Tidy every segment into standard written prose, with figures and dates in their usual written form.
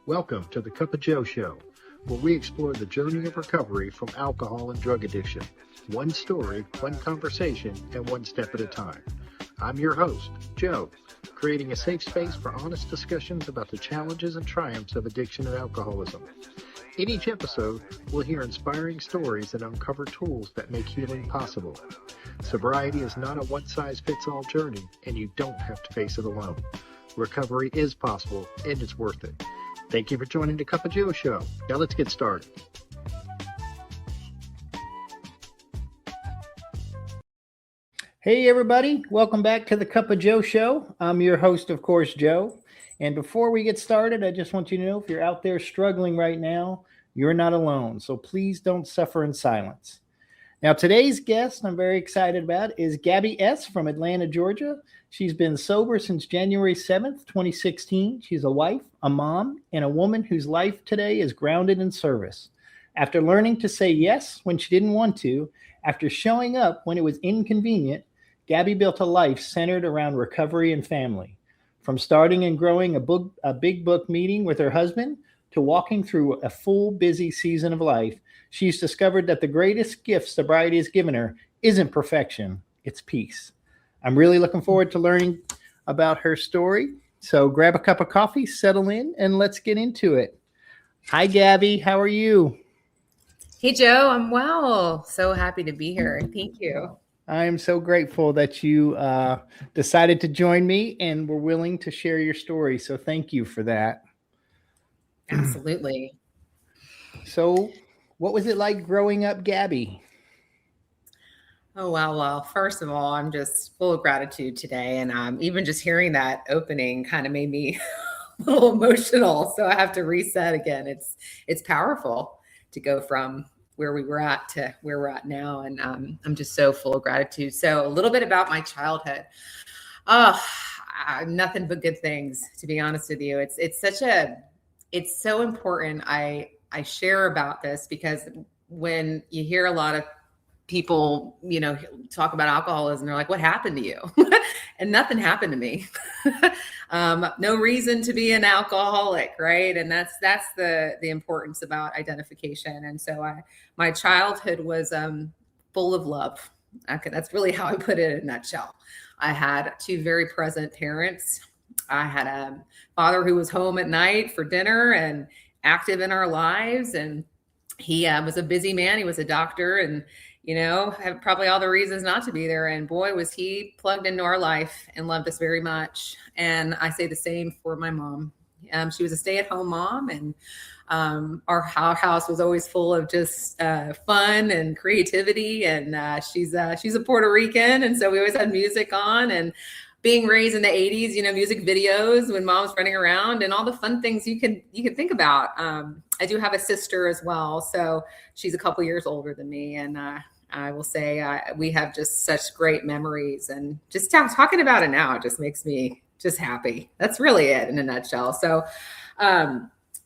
Welcome to the Cup of Joe Show, where we explore the journey of recovery from alcohol and drug addiction. One story, one conversation, and one step at a time. I'm your host, Joe, creating a safe space for honest discussions about the challenges and triumphs of addiction and alcoholism. In each episode, we'll hear inspiring stories and uncover tools that make healing possible. Sobriety is not a one-size-fits-all journey, and you don't have to face it alone. Recovery is possible, and it's worth it. Thank you for joining the Cup of Joe Show. Now let's get started. Hey everybody, welcome back to the Cup of Joe Show. I'm your host, of course, Joe. And before we get started, I just want you to know if you're out there struggling right now, you're not alone. So please don't suffer in silence. Now today's guest I'm very excited about is Gabbi S from Atlanta, Georgia. She's been sober since January 7th, 2016. She's a wife, a mom, and a woman whose life today is grounded in service. After learning to say yes when she didn't want to, after showing up when it was inconvenient, Gabbi built a life centered around recovery and family. From starting and growing a big book meeting with her husband to walking through a full, busy season of life, she's discovered that the greatest gift sobriety has given her isn't perfection, it's peace. I'm really looking forward to learning about her story. So grab a cup of coffee, settle in, and let's get into it. Hi, Gabbi. How are you? Hey, Joe. I'm well. So happy to be here. Thank you. I am so grateful that you decided to join me and were willing to share your story. So thank you for that. Absolutely. So what was it like growing up, Gabbi? Oh, wow. Well, first of all, I'm just full of gratitude today. And even just hearing that opening kind of made me a little emotional. So I have to reset again. It's powerful to go from where we were at to where we're at now. And I'm just so full of gratitude. So a little bit about my childhood. Nothing but good things, to be honest with you. It's so important. I share about this because when you hear a lot of people, talk about alcoholism, they're like, what happened to you? And nothing happened to me. No reason to be an alcoholic, right? And that's the importance about identification. And so my childhood was full of love. Okay, that's really how I put it in a nutshell. I had two very present parents. I had a father who was home at night for dinner and active in our lives. And he was a busy man. He was a doctor and, had probably all the reasons not to be there. And boy, was he plugged into our life and loved us very much. And I say the same for my mom. She was a stay-at-home mom, and our house was always full of just fun and creativity. And she's a Puerto Rican, and so we always had music on. And being raised in the 80s, music videos when mom's running around and all the fun things you can think about. I do have a sister as well, so she's a couple years older than me, and I will say we have just such great memories, and just talking about it now just makes me just happy. That's really it in a nutshell. So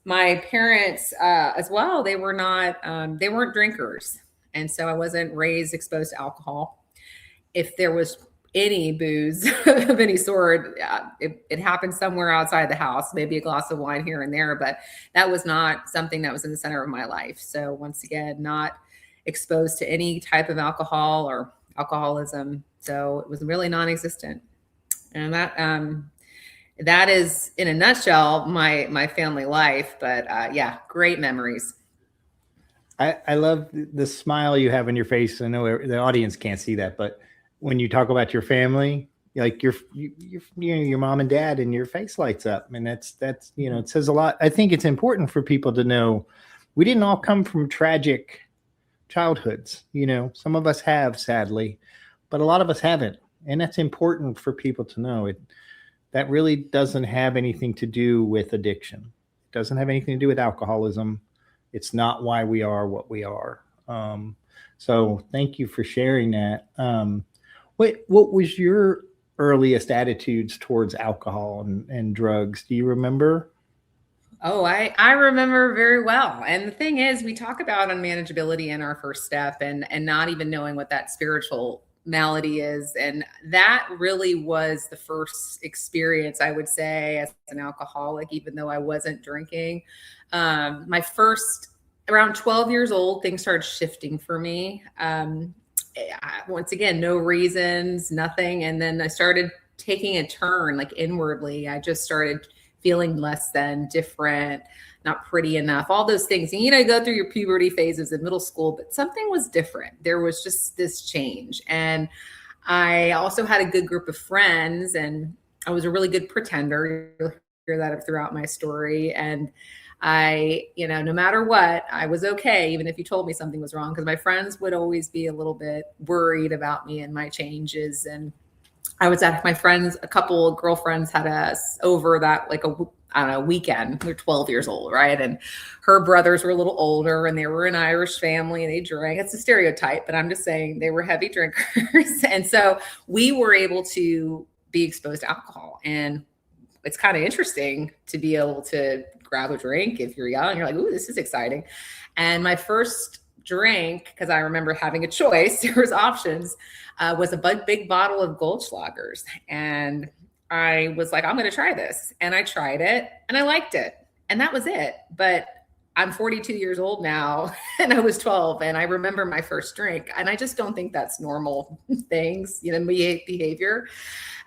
my parents as well, they weren't drinkers. And so I wasn't raised exposed to alcohol. If there was any booze of any sort, it happened somewhere outside the house, maybe a glass of wine here and there, but that was not something that was in the center of my life. So once again, not exposed to any type of alcohol or alcoholism. So it was really non-existent. And that is in a nutshell, my family life, but yeah, great memories. I love the smile you have on your face. I know the audience can't see that, but when you talk about your family, like your mom and dad, and your face lights up, and that's it says a lot. I think it's important for people to know we didn't all come from tragic childhoods. Some of us have, sadly, but a lot of us haven't, and that's important for people to know. That really doesn't have anything to do with addiction. It doesn't have anything to do with alcoholism. It's not why we are what we are. So thank you for sharing that. What was your earliest attitudes towards alcohol and drugs? Do you remember? Oh, I remember very well. And the thing is, we talk about unmanageability in our first step and not even knowing what that spiritual malady is. And that really was the first experience, I would say, as an alcoholic, even though I wasn't drinking. My first, around 12 years old, things started shifting for me. Once again, no reasons, nothing. And then I started taking a turn like inwardly. I just started feeling less than, different, not pretty enough, all those things. And, you go through your puberty phases in middle school, but something was different. There was just this change. And I also had a good group of friends, and I was a really good pretender. You'll hear that throughout my story. And I, no matter what, I was okay, even if you told me something was wrong, because my friends would always be a little bit worried about me and my changes. And I was at my friends, a couple of girlfriends had us over that like weekend. They're 12 years old, right? And her brothers were a little older, and they were an Irish family, and they drank. It's a stereotype, but I'm just saying they were heavy drinkers. And so we were able to be exposed to alcohol. And it's kind of interesting to be able to grab a drink if you're young. You're like, ooh, this is exciting. And my first drink, because I remember having a choice, there was options, was a big bottle of Goldschlagers. And I was like, I'm going to try this. And I tried it and I liked it. And that was it. But I'm 42 years old now, and I was 12, and I remember my first drink. And I just don't think that's normal things, behavior.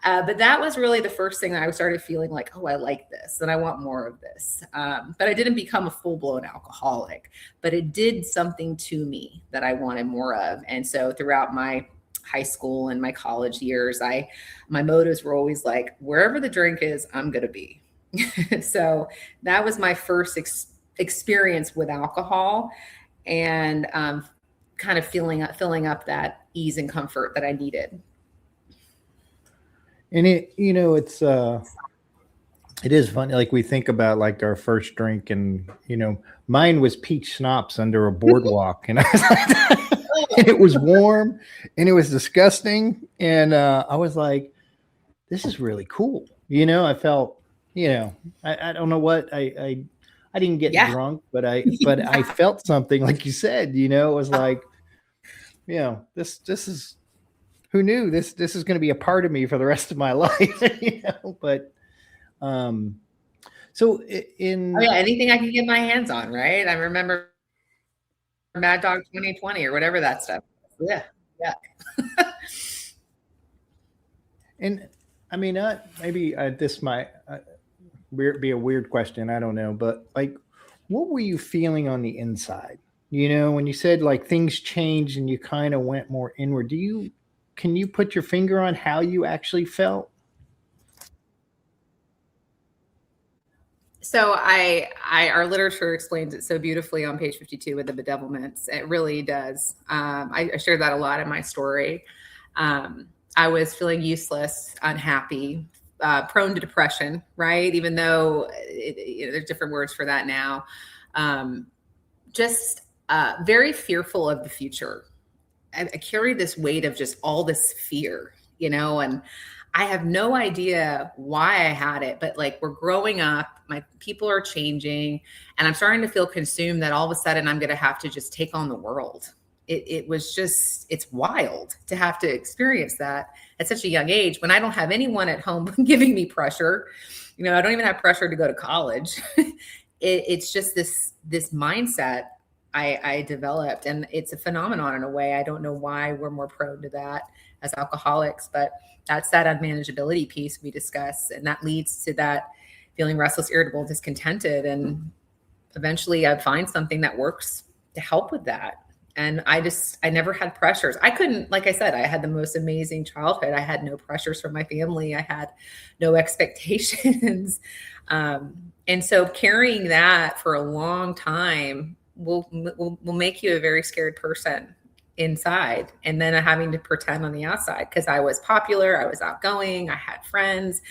But that was really the first thing that I started feeling like, oh, I like this and I want more of this. But I didn't become a full-blown alcoholic, but it did something to me that I wanted more of. And so throughout my high school and my college years, my motives were always like, wherever the drink is, I'm going to be. So that was my first experience with alcohol, and kind of filling up that ease and comfort that I needed. And it is funny. Like we think about like our first drink, and mine was peach schnapps under a boardwalk, and I was like, and it was warm and it was disgusting, and I was like, this is really cool. I felt, I don't know what I didn't get drunk, but I felt something, like you said. It was like, this is. Who knew this is going to be a part of me for the rest of my life, but, so anything I could get my hands on. Right. I remember Mad Dog 2020 or whatever that stuff. Yeah. Yeah. And I mean, maybe this might be a weird question. I don't know, but like, what were you feeling on the inside? When you said like things changed and you kind of went more inward, can you put your finger on how you actually felt? So our literature explains it so beautifully on page 52 with the bedevilments. It really does. I shared that a lot in my story. I was feeling useless, unhappy, prone to depression, right? Even though there's different words for that now. Just very fearful of the future. I carry this weight of just all this fear, and I have no idea why I had it, but like we're growing up, my people are changing, and I'm starting to feel consumed that all of a sudden I'm going to have to just take on the world. It was just, it's wild to have to experience that at such a young age when I don't have anyone at home giving me pressure. I don't even have pressure to go to college. It's just this mindset I developed, and it's a phenomenon in a way. I don't know why we're more prone to that as alcoholics, but that's that unmanageability piece we discuss. And that leads to that feeling restless, irritable, discontented. And eventually I'd find something that works to help with that. And I never had pressures. I couldn't, like I said, I had the most amazing childhood. I had no pressures from my family. I had no expectations. And so carrying that for a long time will make you a very scared person inside, and then having to pretend on the outside, because I was popular, I was outgoing, I had friends,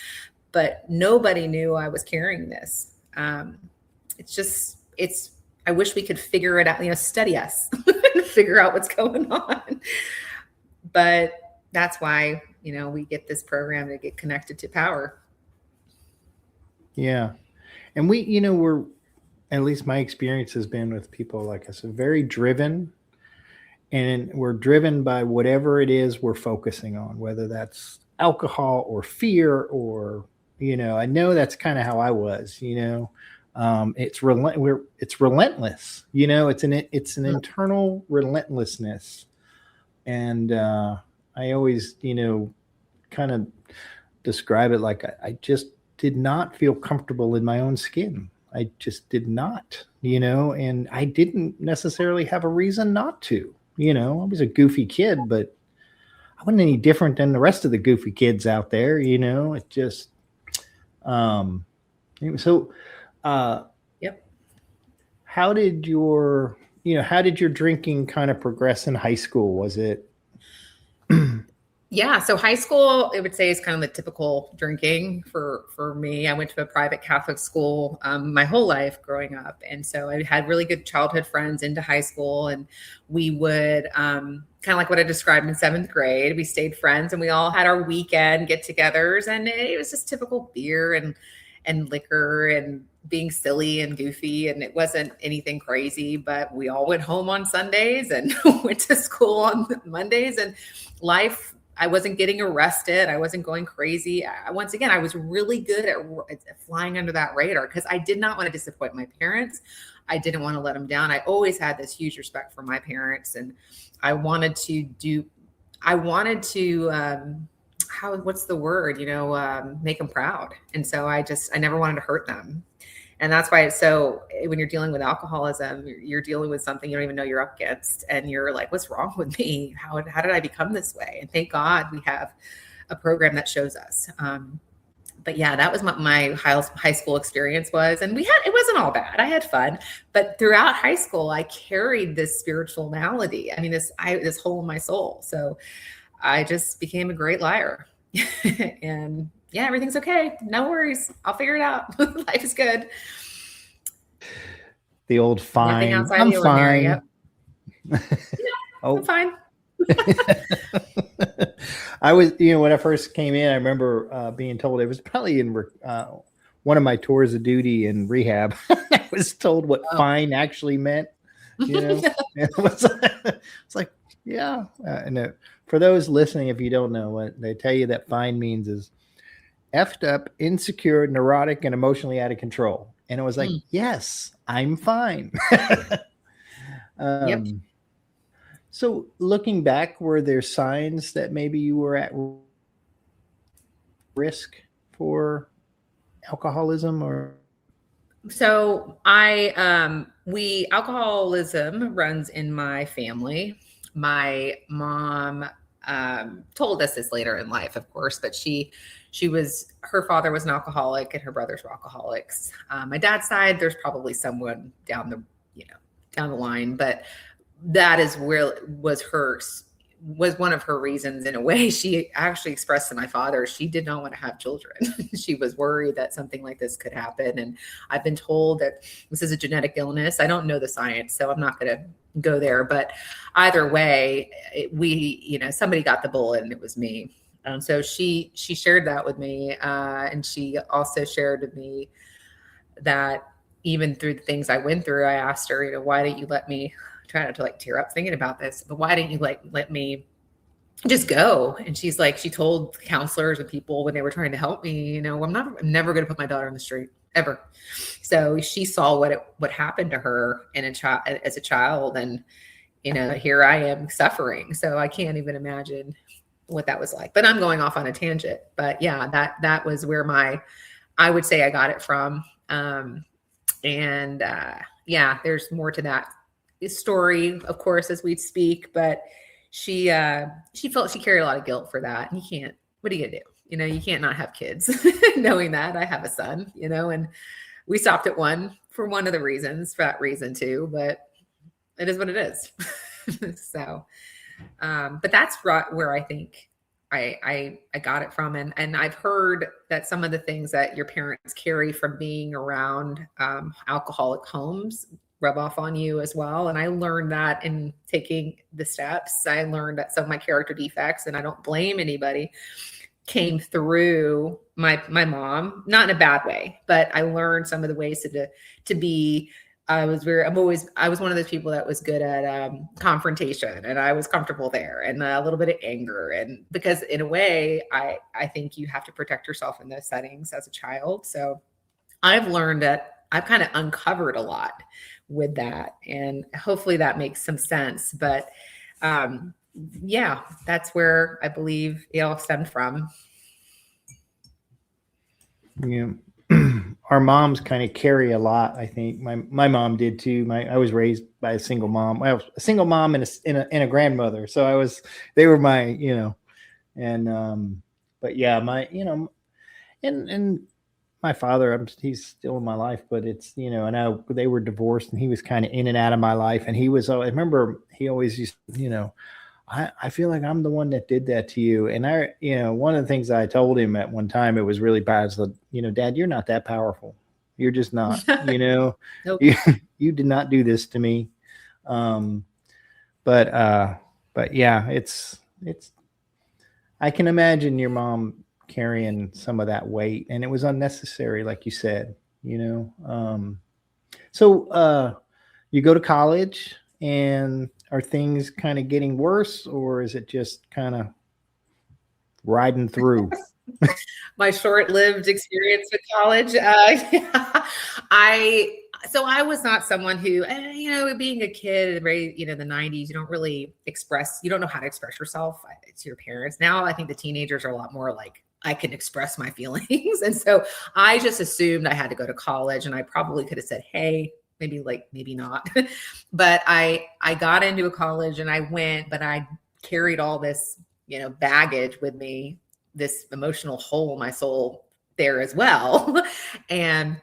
but nobody knew I was carrying this. I wish we could figure it out, study us and figure out what's going on. But that's why, we get this program to get connected to power. Yeah. And we're, at least my experience has been with people like us, very driven. and we're driven by whatever it is we're focusing on, whether that's alcohol or fear or, I know that's kind of how I was, it's it's relentless, it's an internal relentlessness. And I always, kind of describe it like I just did not feel comfortable in my own skin. I just did not, and I didn't necessarily have a reason not to. I was a goofy kid, but I wasn't any different than the rest of the goofy kids out there. It just, so, yep. How did your drinking kind of progress in high school? Was it? Yeah. So high school, I would say, is kind of the typical drinking for me. I went to a private Catholic school my whole life growing up. And so I had really good childhood friends into high school. And we would kind of like what I described in 7th grade, we stayed friends and we all had our weekend get-togethers. And it was just typical beer and liquor and being silly and goofy. And it wasn't anything crazy, but we all went home on Sundays and went to school on Mondays. And life, I wasn't getting arrested. I wasn't going crazy. Once again, I was really good at flying under that radar because I did not want to disappoint my parents. I didn't want to let them down. I always had this huge respect for my parents, and I wanted to what's the word, make them proud. And so I never wanted to hurt them. And that's why it's so, when you're dealing with alcoholism, you're dealing with something you don't even know you're up against. And you're like, what's wrong with me? How did I become this way? And thank God we have a program that shows us. But yeah, that was my high school experience was, and it wasn't all bad. I had fun, but throughout high school, I carried this spiritual malady. I mean, this hole in my soul. So I just became a great liar. And yeah, everything's okay. No worries. I'll figure it out. Life is good. The old fine. I'm fine. Yep. Oh, I'm fine. I was, when I first came in, I remember being told, it was probably in one of my tours of duty in rehab. I was told what fine actually meant. It's like, yeah. And for those listening, if you don't know, what they tell you that fine means is effed up, insecure, neurotic, and emotionally out of control. And it was like, yes, I'm fine. Yep. So looking back, were there signs that maybe you were at risk for alcoholism or? So alcoholism runs in my family. My mom told us this later in life, of course, but her father was an alcoholic and her brothers were alcoholics. My dad's side, there's probably someone down the line, but that is where was one of her reasons. In a way, she actually expressed to my father, she did not want to have children. She was worried that something like this could happen. And I've been told that this is a genetic illness. I don't know the science, so I'm not going to go there, but either way, somebody got the bullet and it was me. So she shared that with me. And she also shared with me that even through the things I went through, I asked her, why didn't you let me, try not to tear up thinking about this, but why didn't you let me just go? And she's like, she told counselors and people when they were trying to help me, I'm never going to put my daughter on the street ever. So she saw what happened to her as a child. And, here I am suffering. So I can't even imagine what that was like, but I'm going off on a tangent. But yeah, that was where I would say I got it from. Yeah, there's more to that story, of course, as we speak, but she felt she carried a lot of guilt for that. And what are you gonna do? You can't not have kids. Knowing that I have a son, and we stopped at one for one of the reasons, for that reason too, but it is what it is. So, but that's where I think I got it from. And I've heard that some of the things that your parents carry from being around alcoholic homes rub off on you as well. And I learned that in taking the steps. I learned that some of my character defects, and I don't blame anybody, came through my mom, not in a bad way, but I learned some of the ways to be I was one of those people that was good at confrontation, and I was comfortable there, and a little bit of anger. And because in a way, I think you have to protect yourself in those settings as a child. So I've learned that I've kind of uncovered a lot with that, and hopefully that makes some sense. But yeah, that's where I believe it all stemmed from. Yeah. Our moms kind of carry a lot. I think my mom did too. I was raised by a single mom. Well, a single mom and a grandmother. So they were my, but yeah, and my father, he's still in my life, but it's, and they were divorced, and he was kind of in and out of my life. And I remember he always used, I feel like I'm the one that did that to you. And one of the things I told him at one time, it was really bad. Is Dad, you're not that powerful. You're just not, nope. you did not do this to me. But yeah, it's, I can imagine your mom carrying some of that weight, and it was unnecessary, like you said, so you go to college, and are things kind of getting worse, or is it just kind of riding through? My short-lived experience with college. I was not someone who, being a kid, right, the 90s, you don't know how to express yourself to your parents. Now I think the teenagers are a lot more like, I can express my feelings. And so I just assumed I had to go to college, and I probably could have said, hey, maybe not. But I got into a college, and I went, but I carried all this, baggage with me, this emotional hole in my soul there as well. And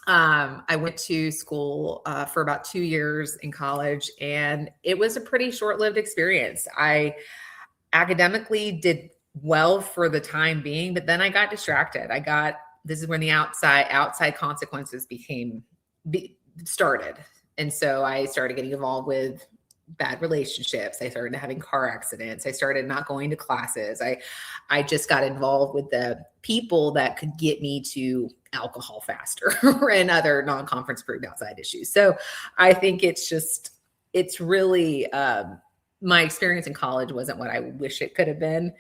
I went to school for about 2 years in college, and it was a pretty short-lived experience. I academically did well for the time being, but then I got distracted. This is when the outside consequences started. And so I started getting involved with bad relationships. I started having car accidents. I started not going to classes. I just got involved with the people that could get me to alcohol faster and other non-conference approved outside issues. So I think it's really, my experience in college wasn't what I wish it could have been.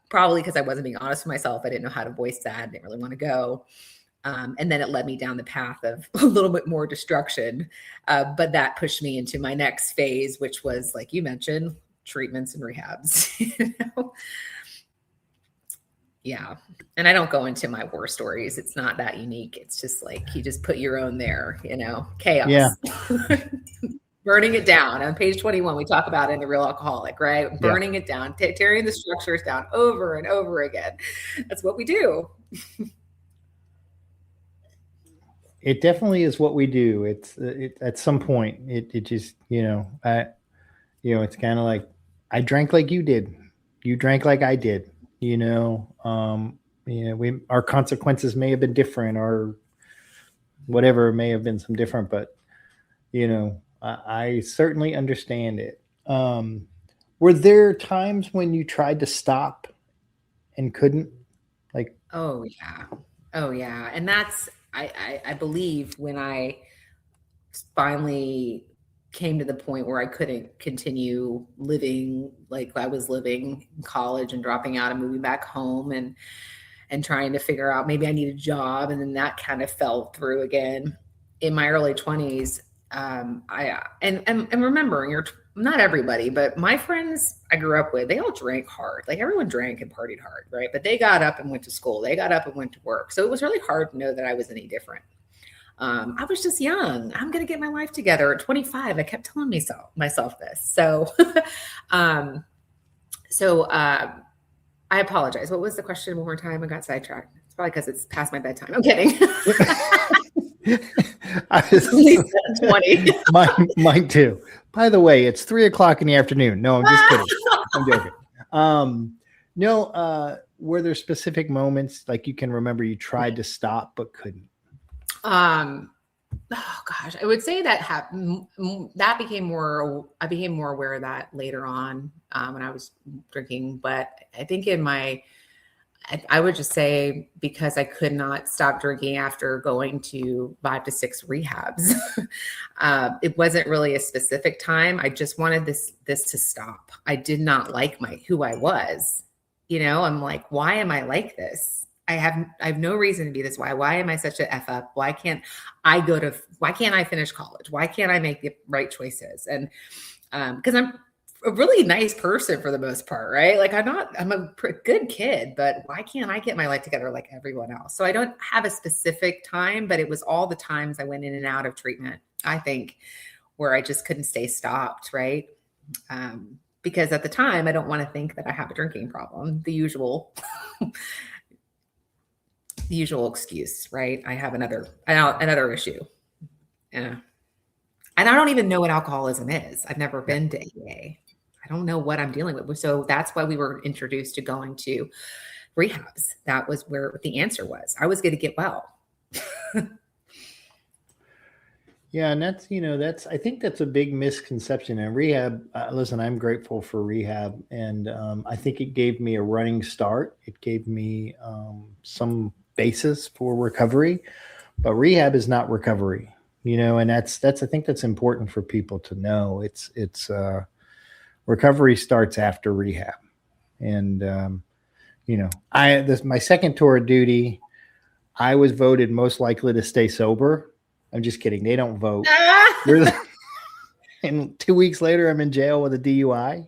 Probably because I wasn't being honest with myself. I didn't know how to voice that. I didn't really want to go. And then it led me down the path of a little bit more destruction. But that pushed me into my next phase, which was, like you mentioned, treatments and rehabs. Yeah. And I don't go into my war stories. It's not that unique. It's just like, you just put your own there, chaos. Yeah. Burning it down. On page 21, we talk about it in The Real Alcoholic, right? Burning it down, tearing the structures down over and over again. That's what we do. It definitely is what we do. At some point, it just, it's kind of like, I drank like you did. You drank like I did, our consequences may have been different, or whatever, may have been some different, but, I certainly understand it. Were there times when you tried to stop and couldn't? Oh yeah. And that's, I believe, when I finally came to the point where I couldn't continue living like I was living in college, and dropping out and moving back home, and trying to figure out maybe I need a job. And then that kind of fell through again in my early 20s. And remembering, not everybody, but my friends I grew up with, they all drank hard. Like, everyone drank and partied hard, right? But they got up and went to school. They got up and went to work. So it was really hard to know that I was any different. I was just young. I'm going to get my life together at 25. I kept telling myself this. So, I apologize. What was the question one more time? I got sidetracked. It's probably because it's past my bedtime. I'm kidding. I was 20. Mine too. By the way, it's 3:00 in the afternoon. No, I'm just kidding. I'm joking. Were there specific moments, like, you can remember, you tried to stop but couldn't? Oh gosh, I would say that I became more aware of that later on, when I was drinking. But I think in my I would just say because I could not stop drinking after going to 5 to 6 rehabs. It wasn't really a specific time. I just wanted this to stop. I did not like who I was. I'm like, why am I like this? I have no reason to be this way. Why am I such a F up? Why can't I finish college? Why can't I make the right choices? And because I'm a really nice person for the most part, right? Like I'm a good kid, but why can't I get my life together like everyone else? So I don't have a specific time, but it was all the times I went in and out of treatment, I think, where I just couldn't stay stopped, right? Because at the time, I don't want to think that I have a drinking problem, the usual excuse, right? I have another issue. Yeah. And I don't even know what alcoholism is. I've never been to AA. I don't know what I'm dealing with. So that's why we were introduced to going to rehabs. That was where the answer was. I was going to get well. Yeah. And I think that's a big misconception. And rehab, listen, I'm grateful for rehab. And I think it gave me a running start. It gave me some basis for recovery, but rehab is not recovery, and I think that's important for people to know. It's recovery starts after rehab. And, my second tour of duty, I was voted most likely to stay sober. I'm just kidding. They don't vote. And 2 weeks later, I'm in jail with a DUI.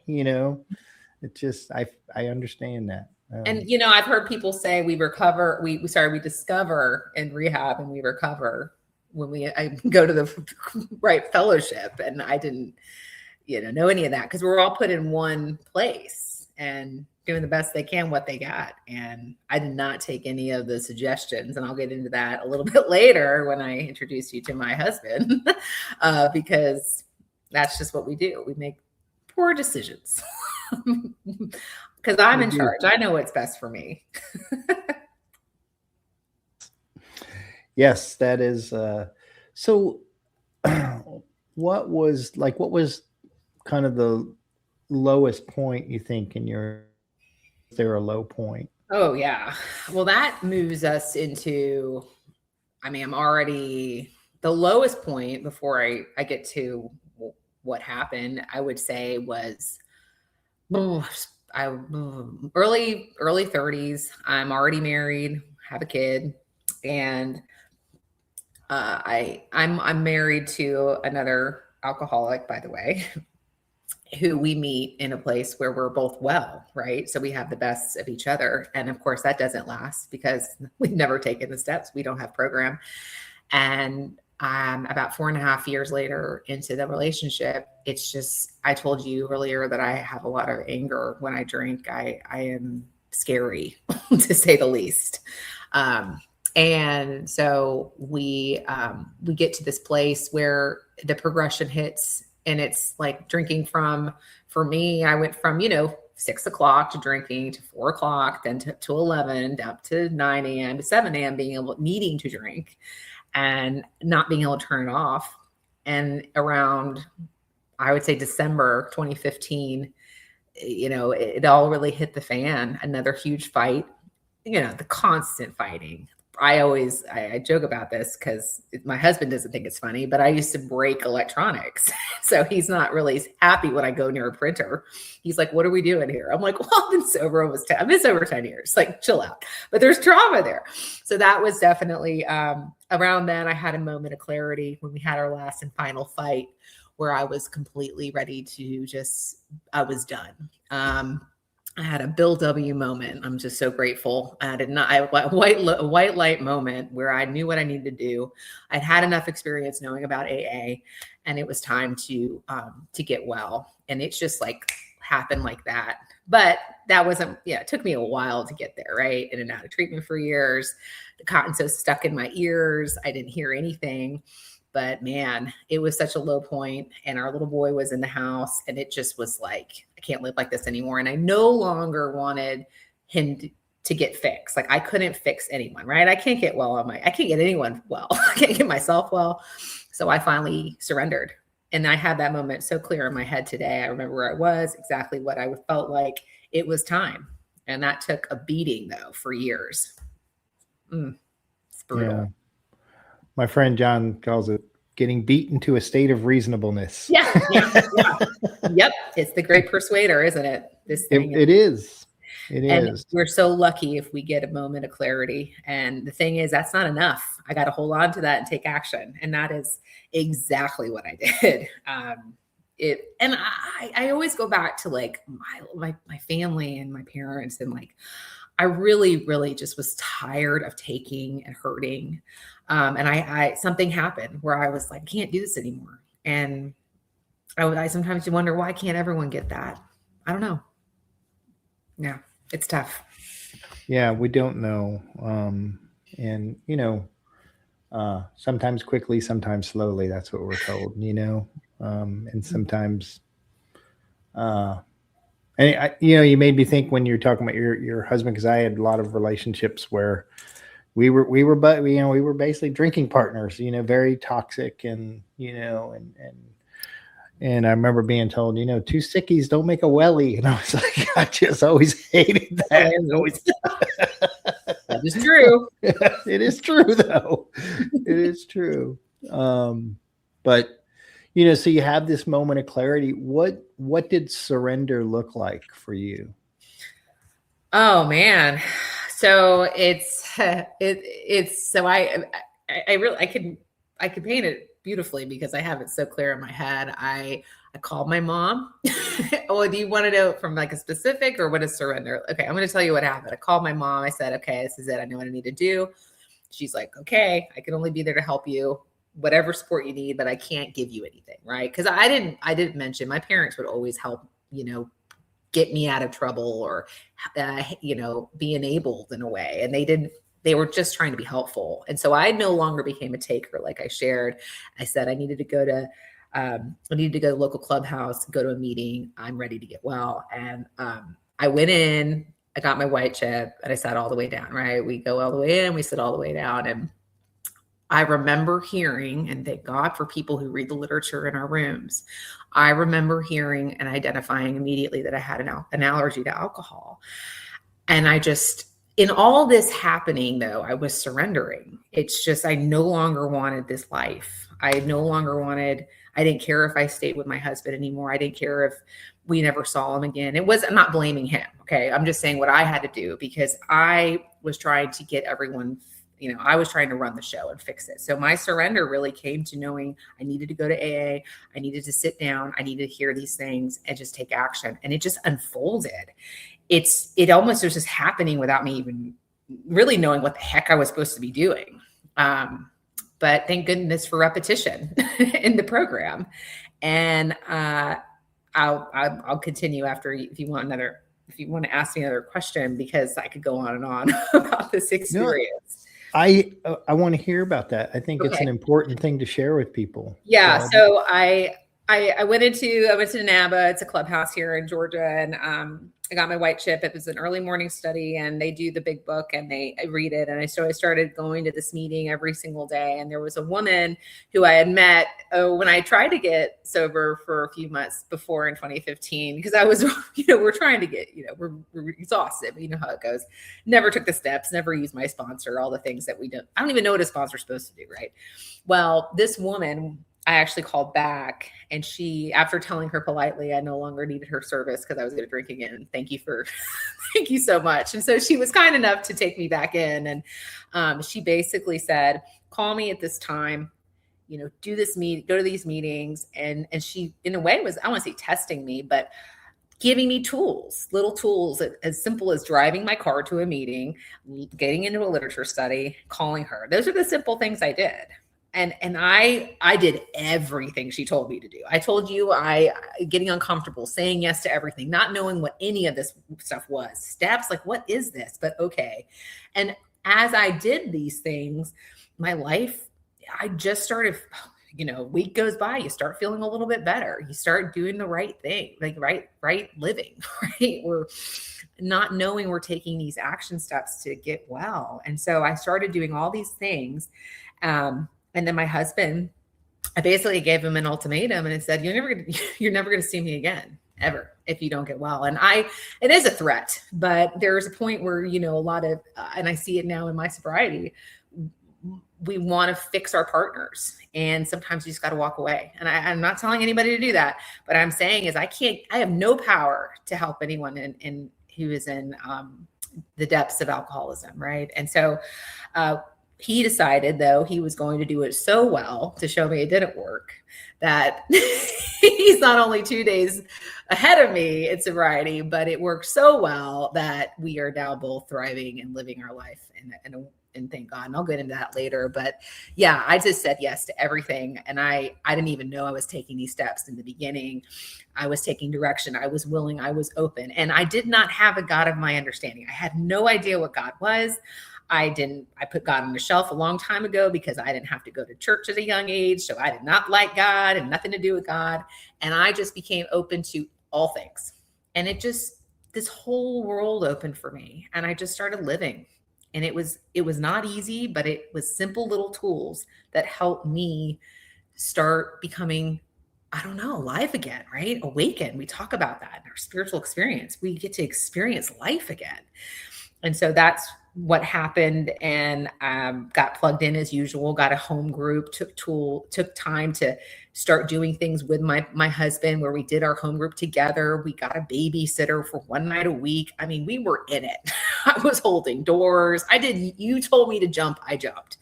It's just, I understand that. And, I've heard people say we discover in rehab and we recover when I go to the right fellowship. And I didn't, know any of that because we're all put in one place and doing the best they can, what they got. And I did not take any of the suggestions. And I'll get into that a little bit later when I introduce you to my husband, because that's just what we do. We make poor decisions because I'm in charge. I know what's best for me. Yes, that is. So what was kind of the lowest point you think is there a low point? Oh yeah. Well, that moves us into, I'm already the lowest point before I get to what happened, I would say was early 30s. I'm already married, have a kid, and I'm married to another alcoholic, by the way, who we meet in a place where we're both well, right? So we have the best of each other. And of course that doesn't last because we've never taken the steps. We don't have program. And about 4.5 years later into the relationship, it's just, I told you earlier that I have a lot of anger when I drink. I am scary to say the least. And so we get to this place where the progression hits. And it's like drinking for me, I went from, 6 o'clock to drinking to 4 o'clock, then to 11, up to 9 a.m. to 7 a.m. needing to drink and not being able to turn it off. And around, I would say December 2015, it all really hit the fan. Another huge fight, the constant fighting. I joke about this because my husband doesn't think it's funny, but I used to break electronics. So he's not really happy when I go near a printer. He's like, what are we doing here? I'm like, well, I've been sober I've been sober 10 years, like chill out, but there's trauma there. So that was definitely, around then I had a moment of clarity when we had our last and final fight where I was completely ready to I was done. I had a Bill W moment. I'm just so grateful. I had a white light moment where I knew what I needed to do. I'd had enough experience knowing about AA, and it was time to get well. And it's just like happened like that. But that wasn't, it took me a while to get there, right? In and out of treatment for years. The cotton so stuck in my ears. I didn't hear anything. But man, it was such a low point, and our little boy was in the house, and it just was like, I can't live like this anymore. And I no longer wanted him to get fixed. Like I couldn't fix anyone, right? I can't get I can't get anyone well. I can't get myself well. So I finally surrendered. And I had that moment so clear in my head today. I remember where I was, exactly what I felt like. It was time. And that took a beating though for years. It's brutal. Yeah. My friend John calls it getting beaten to a state of reasonableness. Yeah. Yep. It's the great persuader, isn't it? This thing. It is. We're so lucky if we get a moment of clarity. And the thing is, that's not enough. I got to hold on to that and take action. And that is exactly what I did. I always go back to like my family and my parents, and like, I really, really just was tired of taking and hurting. And I something happened where I was like, I can't do this anymore. And I sometimes wonder, why can't everyone get that? I don't know. Yeah, it's tough. Yeah, we don't know. And, you know, sometimes quickly, sometimes slowly. That's what we're told, you know. And sometimes, and you made me think when you're talking about your husband, because I had a lot of relationships where we were basically drinking partners, you know, very toxic, and you know, and I remember being told, you know, two sickies don't make a welly, and I was like, I just always hated that. That is true. It is true, though. It is true. But you know, so you have this moment of clarity. What did surrender look like for you? Oh man. So I could paint it beautifully because I have it so clear in my head. I called my mom. Oh, do you want to know from like a specific, or what is surrender? Okay, I'm going to tell you what happened. I called my mom. I said, okay, this is it. I know what I need to do. She's like, okay, I can only be there to help you, whatever support you need, but I can't give you anything, right? Because I didn't mention my parents would always help, you know, get me out of trouble, or you know, be enabled in a way, and they were just trying to be helpful. And so I no longer became a taker. Like I shared, I said I needed to go to the local clubhouse, go to a meeting. I'm ready to get well. And I went in, I got my white chip, and I sat all the way down, right? We go all the way in, we sit all the way down. And I remember hearing, and thank God for people who read the literature in our rooms, I remember hearing and identifying immediately that I had an allergy to alcohol. And I just, in all this happening though, I was surrendering. It's just, I no longer wanted this life. I didn't care if I stayed with my husband anymore. I didn't care if we never saw him again. I'm not blaming him. Okay. I'm just saying what I had to do, because I was trying to get everyone, you know, I was trying to run the show and fix it. So my surrender really came to knowing I needed to go to AA. I needed to sit down. I needed to hear these things and just take action. And it just unfolded. It almost was just happening without me even really knowing what the heck I was supposed to be doing. But thank goodness for repetition in the program. And I'll continue after if you want to ask me another question, because I could go on and on about this experience. I want to hear about that. I think it's an important thing to share with people. Yeah. So I went to NABA. It's a clubhouse here in Georgia, and I got my white chip. It was an early morning study, and they do the big book and I read it. And I started going to this meeting every single day. And there was a woman who I had met when I tried to get sober for a few months before in 2015, because I was, you know, we're trying to get, you know, we're exhausted. You know how it goes. Never took the steps, never used my sponsor, all the things that I don't even know what a sponsor's supposed to do. Right. Well, this woman, I actually called back, and she, after telling her politely I no longer needed her service because I was going to drink again, thank you so much. And so she was kind enough to take me back in, and she basically said, call me at this time, you know, go to these meetings. And she, in a way, was, I want to say testing me, but giving me little tools as simple as driving my car to a meeting, getting into a literature study, calling her. Those are the simple things I did. And I did everything she told me to do. I told you, getting uncomfortable, saying yes to everything, not knowing what any of this stuff was. Steps, like, what is this? But okay. And as I did these things, my life, I just started, you know, a week goes by, you start feeling a little bit better. You start doing the right thing, like right living, right? We're not knowing we're taking these action steps to get well. And so I started doing all these things. And then my husband, I basically gave him an ultimatum, and it said, you're never going to see me again. ever if you don't get well. And it is a threat, but there's a point where, a lot of, and I see it now in my sobriety, we want to fix our partners. And sometimes you just got to walk away. And I'm not telling anybody to do that, but I'm saying is I have no power to help anyone who is in the depths of alcoholism. Right. And so he decided, though, he was going to do it so well to show me it didn't work, that he's not only 2 days ahead of me in sobriety, but it worked so well that we are now both thriving and living our life and thank God. And I'll get into that later. But yeah, I just said yes to everything. And I didn't even know I was taking these steps in the beginning. I was taking direction. I was willing. I was open. And I did not have a God of my understanding. I had no idea what God was. I put God on the shelf a long time ago because I didn't have to go to church at a young age. So I did not like God and nothing to do with God. And I just became open to all things. And this whole world opened for me. And I just started living. And it was not easy, but it was simple little tools that helped me start becoming, alive again, right? Awaken. We talk about that in our spiritual experience. We get to experience life again. And so that's what happened, and got plugged in as usual, got a home group, took time to start doing things with my husband where we did our home group together. We got a babysitter for one night a week. I mean, we were in it. I was holding doors. You told me to jump, I jumped.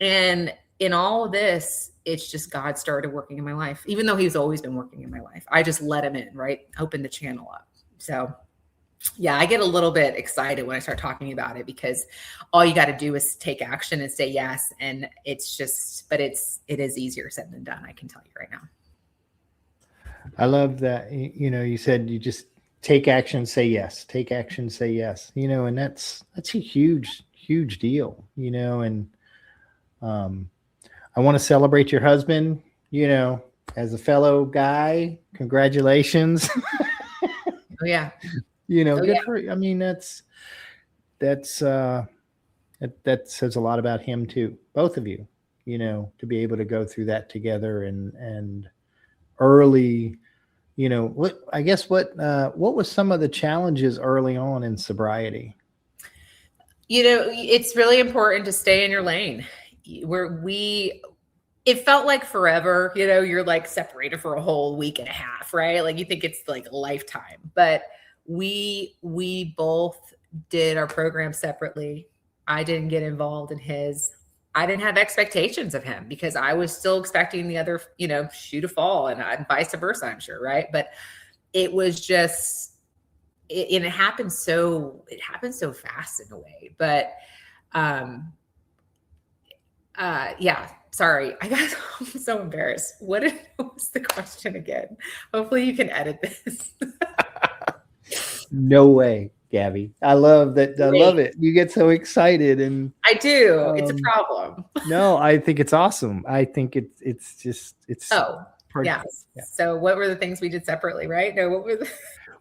And in all of this, it's just God started working in my life, even though he's always been working in my life. I just let him in, right? Open the channel up. So yeah, I get a little bit excited when I start talking about it because all you got to do is take action and say yes. And it is easier said than done. I can tell you right now. I love that. You said you just take action, say yes, take action, say yes, and that's a huge, huge deal, and I want to celebrate your husband, as a fellow guy. Congratulations. Oh yeah. Good for you. I mean, that says a lot about him too. Both of you, to be able to go through that together and early, what was some of the challenges early on in sobriety? It's really important to stay in your lane. It felt like forever, you're like separated for a whole week and a half, right? Like you think it's like a lifetime, but we both did our program separately. I didn't get involved in his. I didn't have expectations of him because I was still expecting the other, shoe to fall and vice versa, I'm sure. Right. But it was just, it happened so fast in a way, but, yeah, sorry. I'm so embarrassed. What was the question again? Hopefully you can edit this. No way, Gabby. I love that. I love it. You get so excited, and I do. It's a problem. No, I think it's awesome. I think it's. Oh, yeah. So what were the things we did separately, right? No,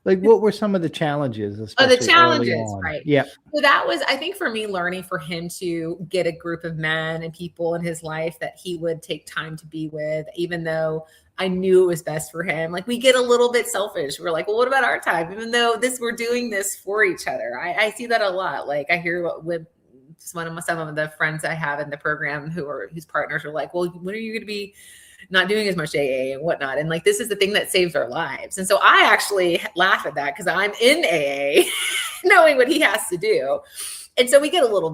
what were some of the challenges? The challenges, right? Yeah. So that was, I think, for me, learning for him to get a group of men and people in his life that he would take time to be with, even though I knew it was best for him. Like we get a little bit selfish. We're like, well, what about our time? Even though we're doing this for each other. I see that a lot. Like I hear with some of the friends I have in the program whose partners are like, well, when are you going to be not doing as much AA and whatnot? And like, this is the thing that saves our lives. And so I actually laugh at that because I'm in AA knowing what he has to do. And so we get a little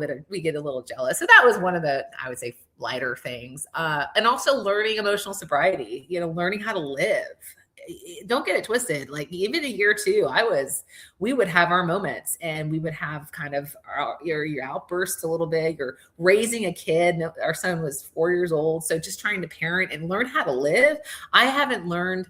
jealous. So that was one of the, I would say, lighter things. And also learning emotional sobriety, learning how to live. Don't get it twisted. Like even a year or two, we would have our moments and we would have kind of your outbursts a little bit. You're raising a kid. Our son was 4 years old. So just trying to parent and learn how to live. I haven't learned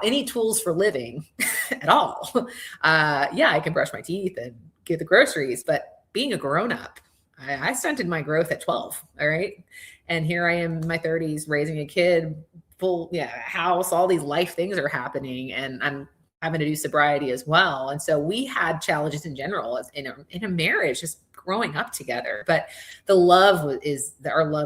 any tools for living at all. I can brush my teeth and get the groceries, but being a grown-up, I stunted my growth at 12. All right. And here I am in my 30s raising a kid, full house, all these life things are happening, and I'm having to do sobriety as well. And so we had challenges in general in a marriage, just growing up together. But our love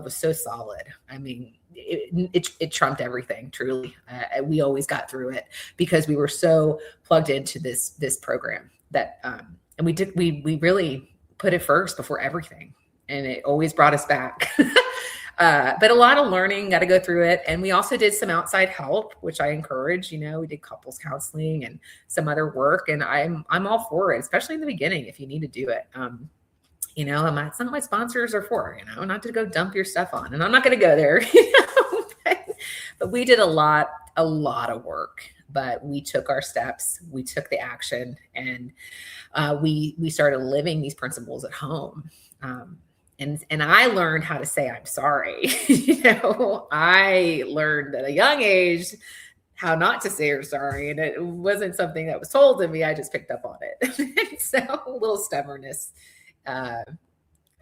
was so solid. I mean, it trumped everything. Truly, we always got through it because we were so plugged into this program that, and we really put it first before everything, and it always brought us back. But a lot of learning, got to go through it. And we also did some outside help, which I encourage. We did couples counseling and some other work, and I'm all for it, especially in the beginning if you need to do it. It's not what my sponsors are for, not to go dump your stuff on, and I'm not going to go there, but we did a lot of work, but we took our steps, we took the action, and we started living these principles at home. And I learned how to say, I'm sorry. I learned at a young age how not to say you're sorry. And it wasn't something that was told to me. I just picked up on it. So a little stubbornness. I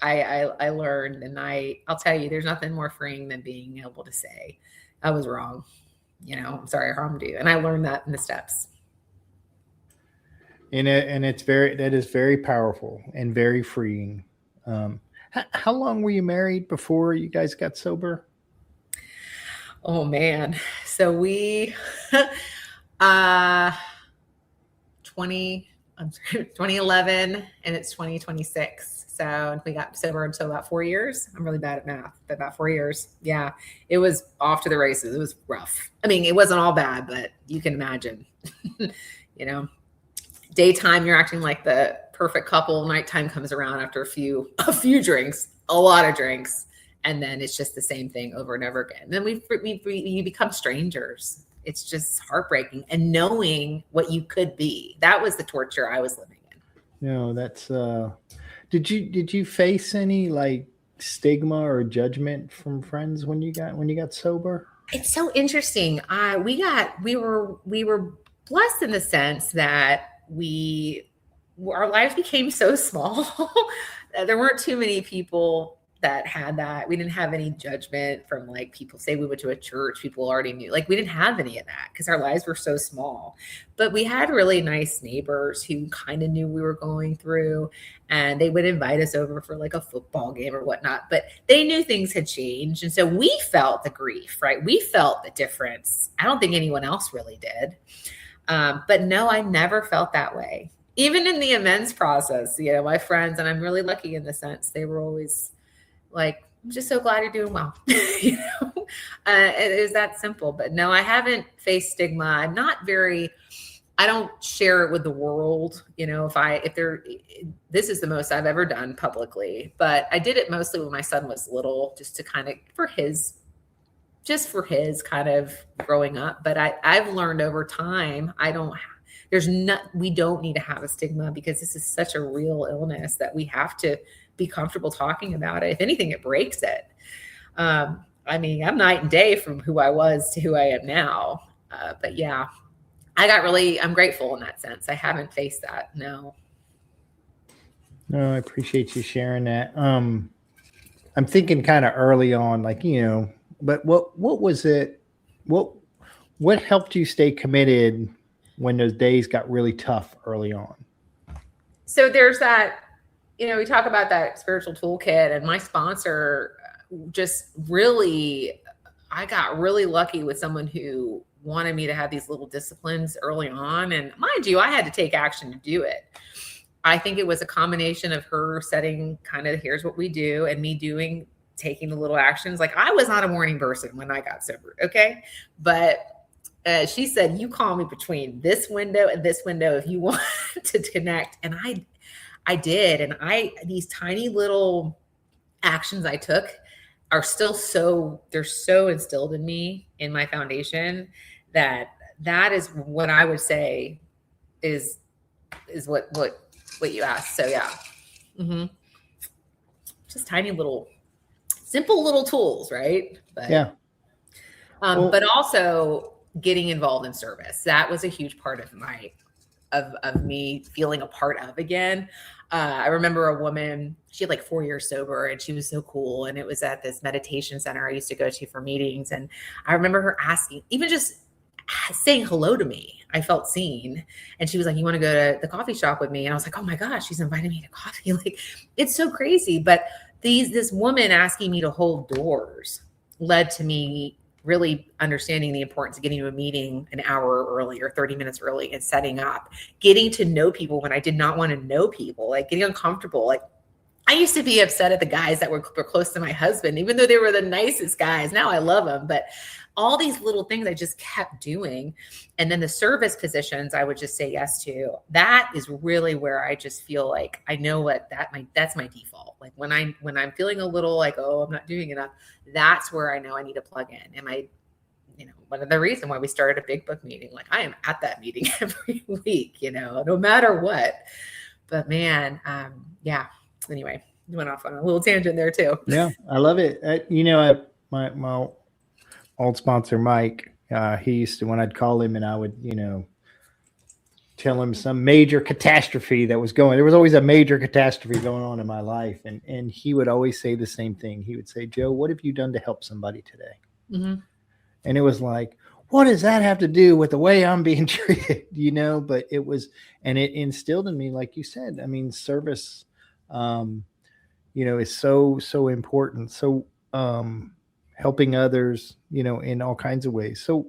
learned, and I'll tell you, there's nothing more freeing than being able to say, I was wrong. I'm sorry I harmed you. And I learned that in the steps. And that is very powerful and very freeing. How long were you married before you guys got sober? Oh man. So we, 2011 and it's 2026. So we got sober until about 4 years. I'm really bad at math, but about 4 years. Yeah. It was off to the races. It was rough. I mean, it wasn't all bad, but you can imagine, daytime, you're acting like the perfect couple. Nighttime comes around after a few drinks, a lot of drinks. And then it's just the same thing over and over again. Then you become strangers. It's just heartbreaking. And knowing what you could be, that was the torture I was living in. No, that's, did you face any like stigma or judgment from friends when you got sober? It's so interesting. We were blessed in the sense that our lives became so small. There weren't too many people that had that. We didn't have any judgment from like people. Say we went to a church, people already knew, like we didn't have any of that because our lives were so small. But we had really nice neighbors who kind of knew we were going through, and they would invite us over for like a football game or whatnot, but they knew things had changed. And so we felt the grief, right? We felt the difference. I don't think anyone else really did. But no, I never felt that way. Even in the amends process, my friends, and I'm really lucky in the sense, they were always like, I'm just so glad you're doing well. It is that simple. But no, I haven't faced stigma. I don't share it with the world. This is the most I've ever done publicly, but I did it mostly when my son was little, just to kind of, for his kind of growing up. But I've learned over time, we don't need to have a stigma because this is such a real illness that we have to be comfortable talking about it. If anything, it breaks it. I'm night and day from who I was to who I am now. But yeah, I'm grateful in that sense. I haven't faced that. No. No, I appreciate you sharing that. I'm thinking kind of early on, like, but what was it? What helped you stay committed when those days got really tough early on? So there's that, we talk about that spiritual toolkit, and my sponsor I got really lucky with someone who wanted me to have these little disciplines early on. And mind you, I had to take action to do it. I think it was a combination of her setting kind of, here's what we do, and me taking the little actions. Like, I was not a morning person when I got sober. Okay. But she said, you call me between this window and this window if you want to connect. And I did. And these tiny little actions I took are still they're so instilled in me, in my foundation, that is what I would say is what you asked. So yeah. Mm-hmm. Just tiny little, simple little tools, right? But, yeah. But also getting involved in service. That was a huge part of me feeling a part of again. I remember a woman, she had like 4 years sober, and she was so cool. And it was at this meditation center I used to go to for meetings. And I remember her asking, even just saying hello to me, I felt seen. And she was like, you want to go to the coffee shop with me? And I was like, oh my gosh, she's inviting me to coffee. Like, it's so crazy. But this woman asking me to hold doors led to me really understanding the importance of getting to a meeting an hour early or 30 minutes early and setting up, getting to know people when I did not want to know people, like getting uncomfortable. Like I used to be upset at the guys that were close to my husband, even though they were the nicest guys. Now I love them, but all these little things I just kept doing. And then the service positions I would just say yes to. That is really where I just feel like I know what that's my default. Like when I'm feeling a little like, oh, I'm not doing enough, that's where I know I need to plug in. Am I, one of the reasons why we started a big book meeting, like I am at that meeting every week, no matter what. But man, yeah. Anyway, you went off on a little tangent there too. Yeah, I love it. My old sponsor, Mike, he used to, when I'd call him and I would, tell him some major catastrophe that was going, there was always a major catastrophe going on in my life. And he would always say the same thing. He would say, Joe, what have you done to help somebody today? Mm-hmm. And it was like, what does that have to do with the way I'm being treated? But it was, and it instilled in me, like you said, I mean, service, is so important. So, helping others, in all kinds of ways. So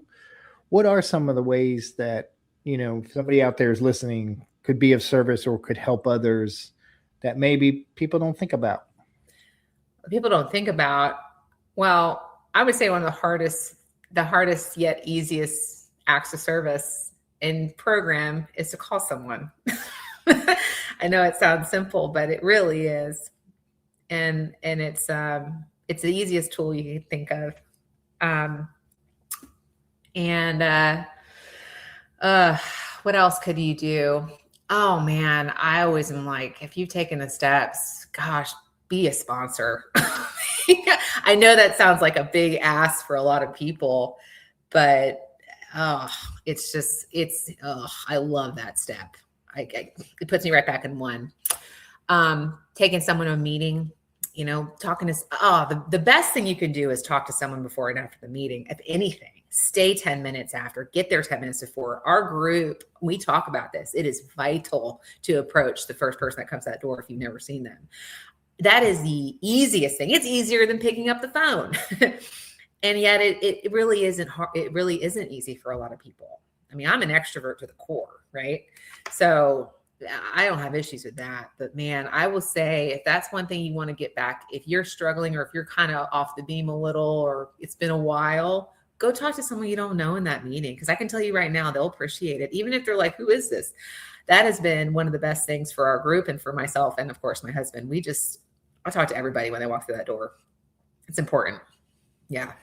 what are some of the ways that, somebody out there is listening could be of service or could help others that maybe people don't think about? People don't think about, well, I would say one of the hardest yet easiest acts of service in program is to call someone. I know it sounds simple, but it really is. And it's the easiest tool you can think of. What else could you do? Oh man, I always am like, if you've taken the steps, gosh, be a sponsor. I know that sounds like a big ask for a lot of people, but I love that step. It puts me right back in one. Taking someone to a meeting, talking to, the best thing you can do is talk to someone before and after the meeting. If anything, stay 10 minutes after, get there 10 minutes before. Our group, we talk about this. It is vital to approach the first person that comes to that door if you've never seen them. That is the easiest thing. It's easier than picking up the phone. And yet it really isn't hard. It really isn't easy for a lot of people. I mean, I'm an extrovert to the core, right? So I don't have issues with that, but man, I will say if that's one thing you want to get back, if you're struggling or if you're kind of off the beam a little, or it's been a while, go talk to someone you don't know in that meeting. Cause I can tell you right now, they'll appreciate it. Even if they're like, who is this? That has been one of the best things for our group and for myself. And of course, my husband, I talk to everybody when they walk through that door. It's important. Yeah.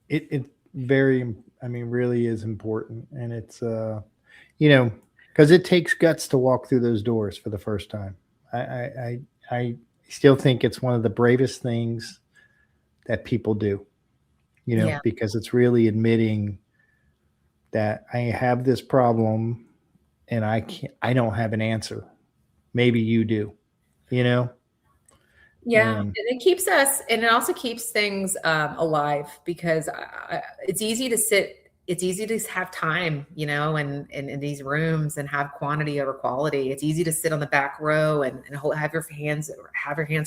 It very, really is important. And it's, because it takes guts to walk through those doors for the first time. I still think it's one of the bravest things that people do, because it's really admitting that I have this problem and I don't have an answer. Maybe you do, Yeah. And it keeps us, and it also keeps things alive, because it's easy to have time, in these rooms and have quantity over quality. It's easy to sit on the back row and have your hands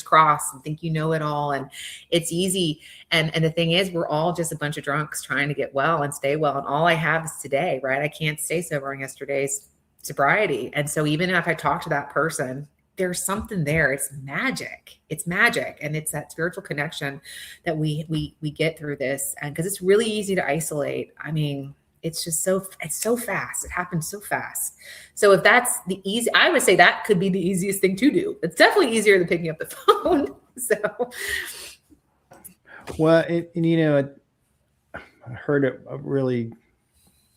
crossed and think you know it all. And it's easy. And the thing is, we're all just a bunch of drunks trying to get well and stay well. And all I have is today, right? I can't stay sober on yesterday's sobriety. And so even if I talk to that person, there's something there. It's magic. And it's that spiritual connection that we get through this. And because it's really easy to isolate. I mean, it's so fast. It happens so fast. So if that's I would say that could be the easiest thing to do. It's definitely easier than picking up the phone. So. Well, I heard a really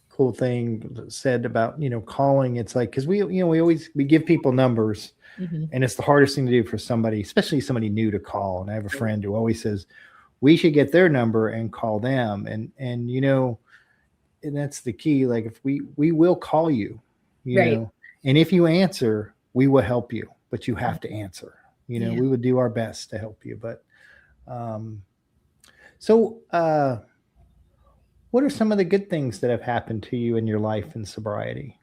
cool thing said about, calling. It's like, cause we give people numbers. Mm-hmm. And it's the hardest thing to do for somebody, especially somebody new, to call. And I have a friend who always says, we should get their number and call them. And that's the key. Like if we will call you, you know, and if you answer, we will help you, but you have to answer, we would do our best to help you. But, what are some of the good things that have happened to you in your life in sobriety?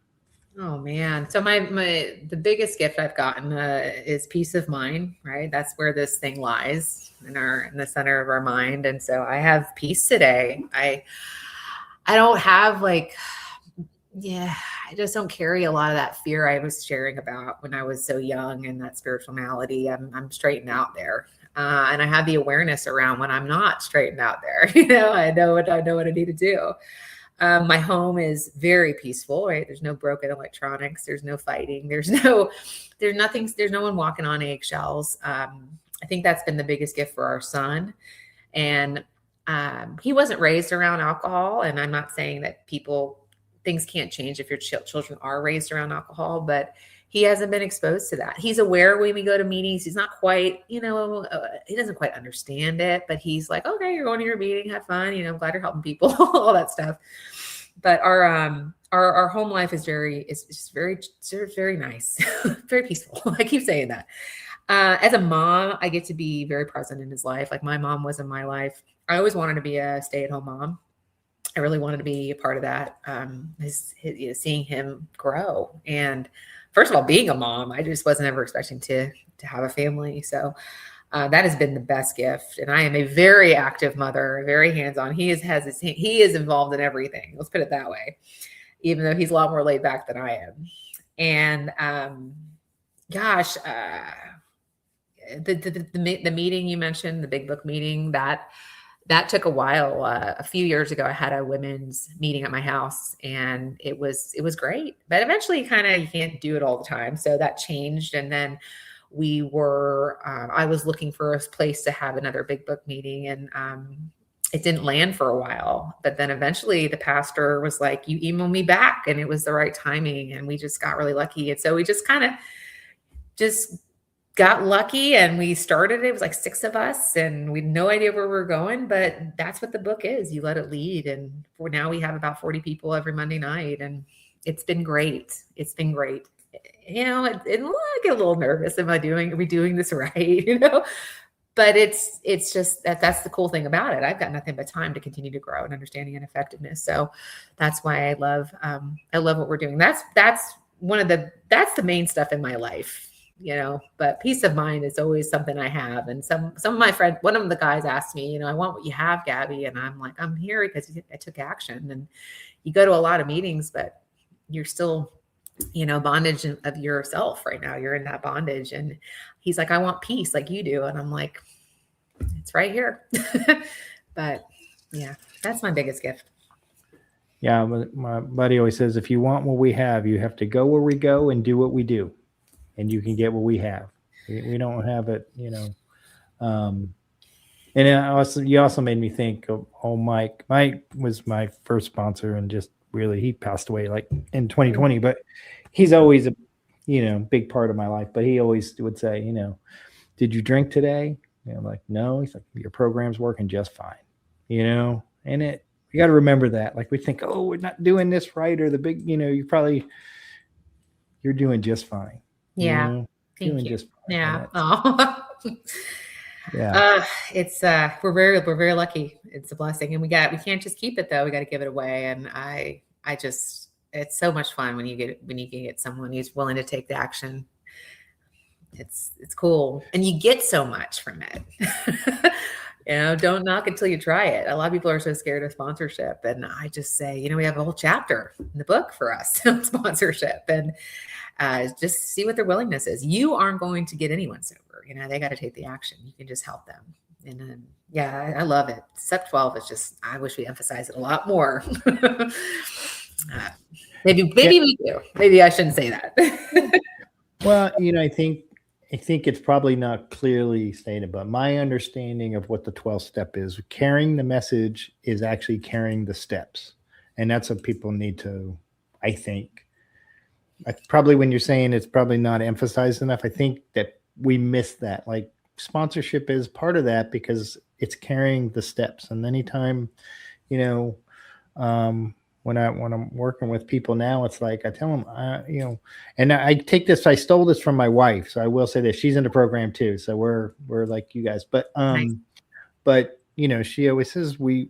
Oh man. So the biggest gift I've gotten is peace of mind, right? That's where this thing lies in the center of our mind. And so I have peace today. I don't have like, yeah, I just don't carry a lot of that fear I was sharing about when I was so young and that spiritual malady. I'm straightened out there. And I have the awareness around when I'm not straightened out there. I know what I need to do. My home is very peaceful, right? There's no broken electronics. There's no fighting. There's nothing. There's no one walking on eggshells. I think that's been the biggest gift for our son. And he wasn't raised around alcohol. And I'm not saying that things can't change if your children are raised around alcohol, but he hasn't been exposed to that. He's aware when we go to meetings. He's not quite, he doesn't quite understand it, but he's like, okay, you're going to your meeting, have fun. I'm glad you're helping people, all that stuff. But our home life is just very nice, very peaceful. I keep saying that. As a mom, I get to be very present in his life. Like my mom was in my life. I always wanted to be a stay-at-home mom. I really wanted to be a part of that. Seeing him grow, and first of all, being a mom, I just wasn't ever expecting to have a family. So that has been the best gift. And I am a very active mother, very hands-on. He is involved in everything. Let's put it that way. Even though he's a lot more laid back than I am. And the meeting you mentioned, the big book meeting, that took a while. A few years ago, I had a women's meeting at my house, and it was great. But eventually, you can't do it all the time. So that changed, and then I was looking for a place to have another big book meeting, and it didn't land for a while. But then eventually, the pastor was like, "You email me back," and it was the right timing, and we just got really lucky. And so we just got lucky, and we started. It was like 6 of us, and we had no idea where we were going, but that's what the book is. You let it lead. And for now, we have about 40 people every Monday night, and it's been great. It's been great. I get a little nervous. Are we doing this right? But it's just that's the cool thing about it. I've got nothing but time to continue to grow in understanding and effectiveness. So that's why I love what we're doing. That's the main stuff in my life. But peace of mind is always something I have. And some of my friends, one of the guys asked me, I want what you have, Gabby. And I'm like, I'm here because I took action. And you go to a lot of meetings, but you're still, bondage of yourself right now. You're in that bondage. And he's like, I want peace like you do. And I'm like, it's right here. But yeah, that's my biggest gift. Yeah. My buddy always says, if you want what we have, you have to go where we go and do what we do. And you can get what we have. We don't have it, And you also made me think of Mike. Mike was my first sponsor, and just really, he passed away like in 2020. But he's always a, big part of my life. But he always would say, did you drink today? And I'm like, no. He's like, your program's working just fine, And you got to remember that. Like we think, oh, we're not doing this right, or the big, you're doing just fine. Yeah. Thank you. Yeah. Oh. Yeah. It's we're very lucky. It's a blessing, and we can't just keep it though. We got to give it away. And it's so much fun when you can get someone who's willing to take the action. It's cool, and you get so much from it. Don't knock it till you try it. A lot of people are so scared of sponsorship, and I just say, we have a whole chapter in the book for us on sponsorship, and just see what their willingness is. You aren't going to get anyone sober. They got to take the action. You can just help them. And I love it. Step 12 is just, I wish we emphasize it a lot more. Maybe we do. Maybe I shouldn't say that. Well, I think it's probably not clearly stated, but my understanding of what the 12th step is, carrying the message is actually carrying the steps. And that's what people need to, I think. Probably when you're saying it's probably not emphasized enough, I think that we miss that. Like sponsorship is part of that because it's carrying the steps. And anytime, when I'm working with people now, it's like I tell them, and I stole this from my wife, so I will say that she's in the program too. So we're like you guys, but nice. But she always says we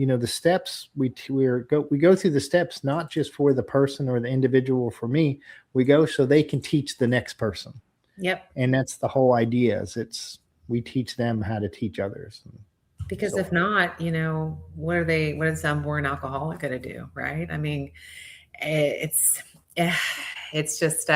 the steps we go through the steps, not just for the person or the individual. For me, we go so they can teach the next person. Yep. And that's the whole idea, is we teach them how to teach others. Because if not, what is some born alcoholic going to do? Right. I mean, it's just,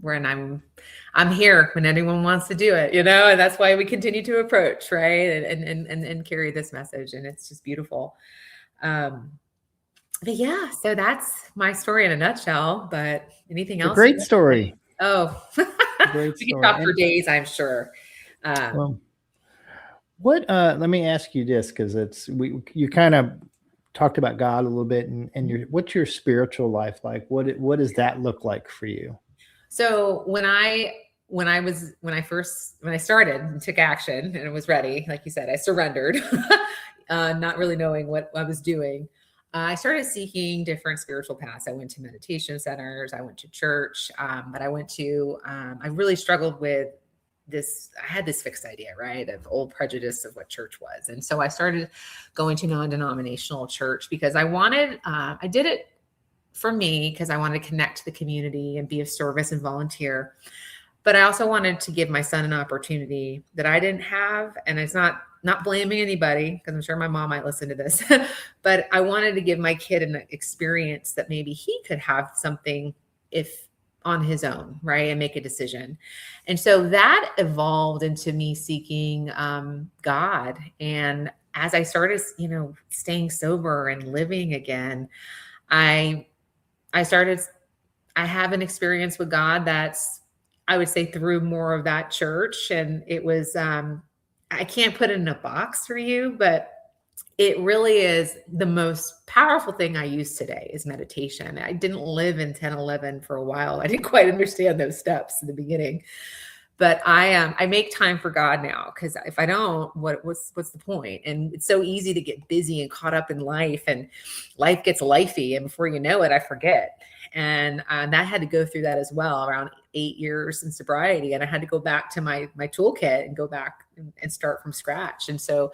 when I'm here when anyone wants to do it, and that's why we continue to approach, right. And carry this message. And it's just beautiful. But yeah, so that's my story in a nutshell, but anything else? Great story. Oh, great we could talk for days, I'm sure. Well, let me ask you this, because you kind of talked about God a little bit, and what's your spiritual life like? What does that look like for you? So when I started and took action and was ready, like you said, I surrendered, not really knowing what I was doing. I started seeking different spiritual paths. I went to meditation centers. I went to church, but I really struggled with this. I had this fixed idea, right, of old prejudice of what church was. And so I started going to non-denominational church because I did it for me because I wanted to connect to the community and be of service and volunteer. But I also wanted to give my son an opportunity that I didn't have. And it's not blaming anybody, because I'm sure my mom might listen to this, but I wanted to give my kid an experience that maybe he could have something if on his own, right, and make a decision. And so that evolved into me seeking God. And as I started, staying sober and living again, I have an experience with God that's, I would say, through more of that church. And it was, I can't put it in a box for you, but it really is the most powerful thing I use today is meditation. I didn't live in 10-11 for a while. I didn't quite understand those steps in the beginning, but I make time for God now, because if I don't, what's the point? And it's so easy to get busy and caught up in life, and life gets lifey, and before you know it, I forget. And that had to go through that as well, around 8 years in sobriety. And I had to go back to my toolkit and go back and start from scratch. And so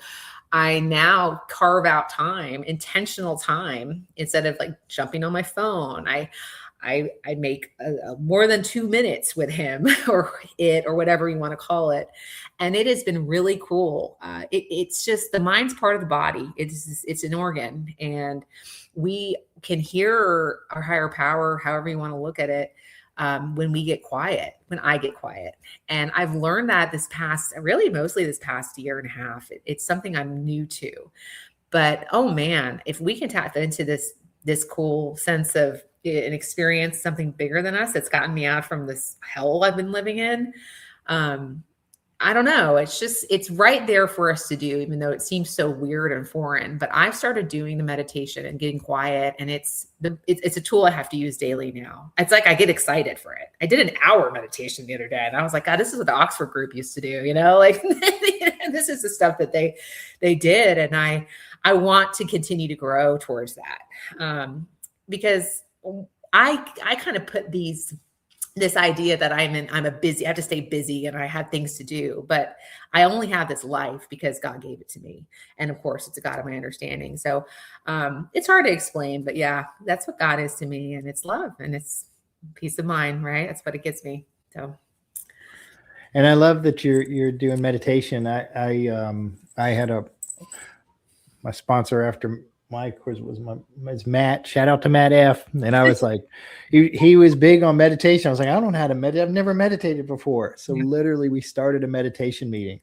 I now carve out time, intentional time, instead of like jumping on my phone. I make more than 2 minutes with him or whatever you want to call it. And it has been really cool. It's just, the mind's part of the body. It's an organ, and we can hear our higher power, however you want to look at it, when we get quiet, when I get quiet. And I've learned that mostly this past year and a half. It's something I'm new to. But, oh man, if we can tap into this cool sense of an experience, something bigger than us, that's gotten me out from this hell I've been living in. I don't know. It's right there for us to do, even though it seems so weird and foreign. But I've started doing the meditation and getting quiet, and it's a tool I have to use daily now. It's like I get excited for it. I did an hour meditation the other day, and I was like, God, this is what the Oxford group used to do, like this is the stuff that they did, and I want to continue to grow towards that, because I kind of put this idea that I have to stay busy and I have things to do, but I only have this life because God gave it to me. And of course it's a God of my understanding. So it's hard to explain, but yeah, that's what God is to me. And it's love, and it's peace of mind, right? That's what it gives me. So. And I love that you're doing meditation. I had my sponsor after my course was Matt. Shout out to Matt F. And I was like, he was big on meditation. I was like, I don't know how to meditate. I've never meditated before. So literally we started a meditation meeting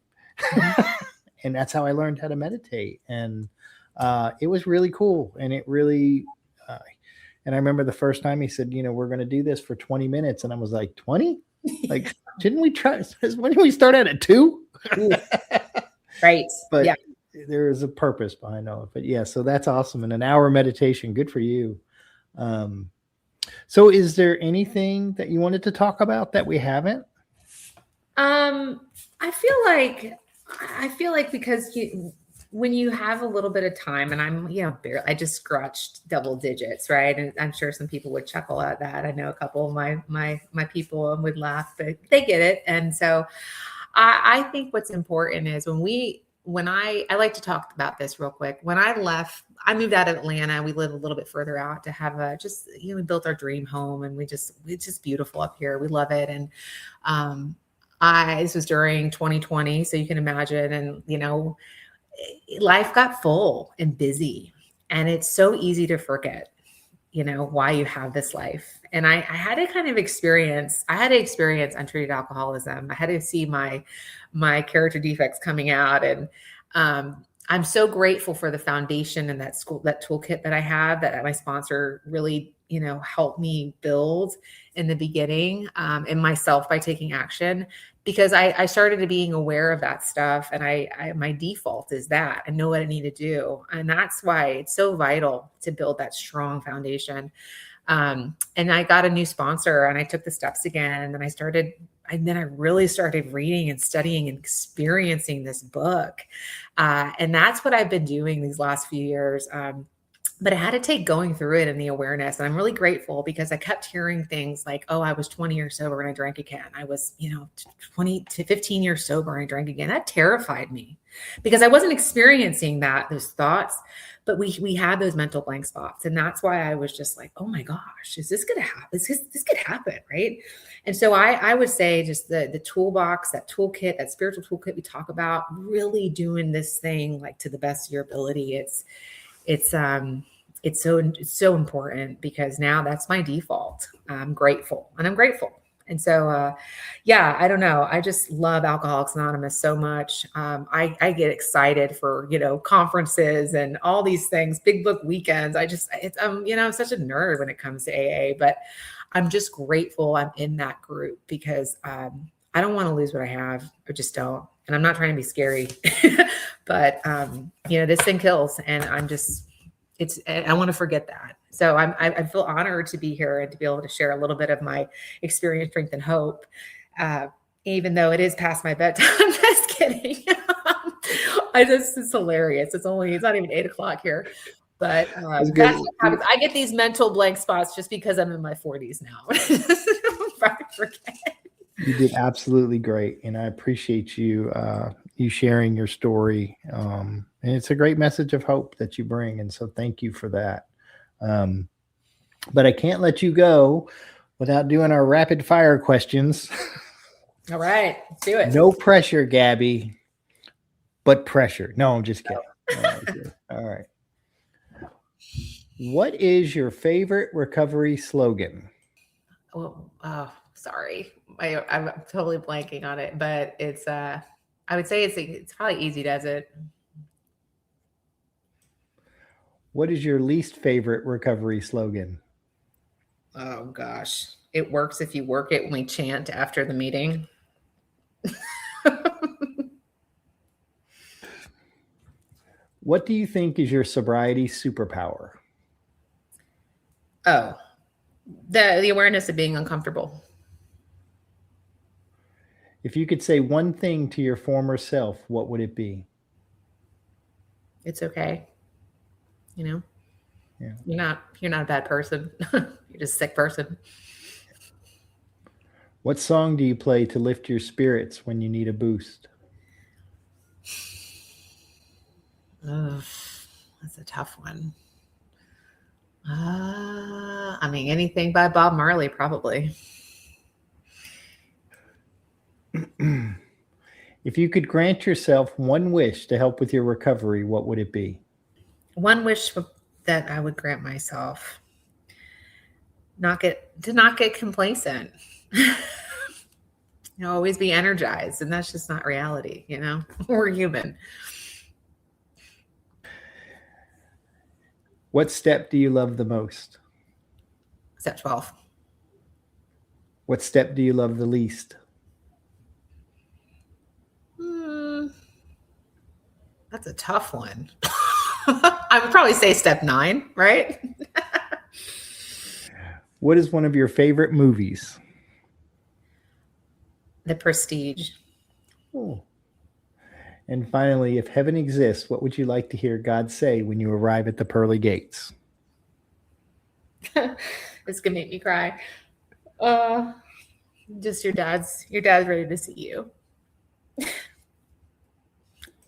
and that's how I learned how to meditate. And it was really cool. And it really, and I remember the first time he said, we're going to do this for 20 minutes. And I was like, 20? Like, didn't we try? When did we start at 2? Right. But yeah. There is a purpose behind all of it. Yeah. So that's awesome. And an hour meditation. Good for you. So is there anything that you wanted to talk about that we haven't? I feel like because when you have a little bit of time, and I'm, barely, I just scratched double digits, right? And I'm sure some people would chuckle at that. I know a couple of my people would laugh, but they get it. And so I think what's important is when when I like to talk about this real quick. When I left, I moved out of Atlanta. We live a little bit further out to have we built our dream home, and it's just beautiful up here. We love it. And this was during 2020. So you can imagine, and life got full and busy, and it's so easy to forget, why you have this life. And I had to kind of experience untreated alcoholism. I had to see my character defects coming out. And I'm so grateful for the foundation and that toolkit that I have, that my sponsor really, helped me build in the beginning, and myself by taking action, because I started to being aware of that stuff. And my default is that I know what I need to do. And that's why it's so vital to build that strong foundation. And I got a new sponsor, and I took the steps again, and then I really started reading and studying and experiencing this book. And that's what I've been doing these last few years. But I had to take going through it and the awareness. And I'm really grateful, because I kept hearing things like, oh, I was 20 years sober and I drank again. I was, 20 to 15 years sober and I drank again. That terrified me, because I wasn't experiencing those thoughts, but we had those mental blank spots. And that's why I was just like, oh my gosh, is this going to happen? This could happen. Right. And so I would say just the toolbox, that toolkit, that spiritual toolkit we talk about, really doing this thing like to the best of your ability. It's so important, because now that's my default. I'm grateful. And so, I don't know. I just love Alcoholics Anonymous so much. I get excited for, conferences and all these things, big book weekends. I'm such a nerd when it comes to AA, but I'm just grateful I'm in that group, because I don't want to lose what I have. I just don't. And I'm not trying to be scary, but this thing kills, and I want to forget that. So I feel honored to be here and to be able to share a little bit of my experience, strength, and hope, even though it is past my bedtime. I'm just kidding. It's hilarious. It's not even 8:00 here, but that's what happens. I get these mental blank spots just because I'm in my 40s now. I forget. You did absolutely great, and I appreciate you sharing your story. And it's a great message of hope that you bring, and so thank you for that. But I can't let you go without doing our rapid fire questions. All right, let's do it. No pressure, Gabbi, but pressure. No, I'm just kidding. All right. What is your favorite recovery slogan? Oh, sorry. I'm totally blanking on it, but it's I would say it's probably easy does it. What is your least favorite recovery slogan? Oh gosh. It works if you work it when we chant after the meeting. What do you think is your sobriety superpower? Oh, the awareness of being uncomfortable. If you could say one thing to your former self, what would it be? It's okay. Yeah. You're not a bad person. You're just a sick person. What song do you play to lift your spirits when you need a boost? Oh, that's a tough one. Anything by Bob Marley, probably. If you could grant yourself one wish to help with your recovery, what would it be? One wish that I would grant myself, not get complacent. Always be energized, and that's just not reality. We're human. What step do you love the most? Step 12. What step do you love the least? That's a tough one. I would probably say step 9, right? What is one of your favorite movies? The Prestige. Oh. And finally, if heaven exists, what would you like to hear God say when you arrive at the pearly gates? This could make me cry. Just your dad's ready to see you.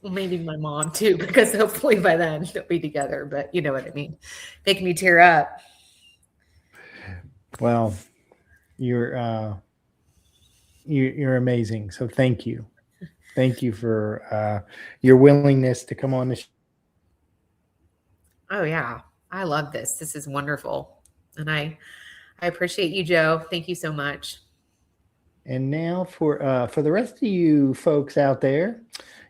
Well, maybe my mom too, because hopefully by then they'll be together. But you know what I mean. Make me tear up. Well, you're amazing. So thank you. Thank you for your willingness to come on the show. Oh yeah. I love this. This is wonderful. And I appreciate you, Joe. Thank you so much. And now for the rest of you folks out there,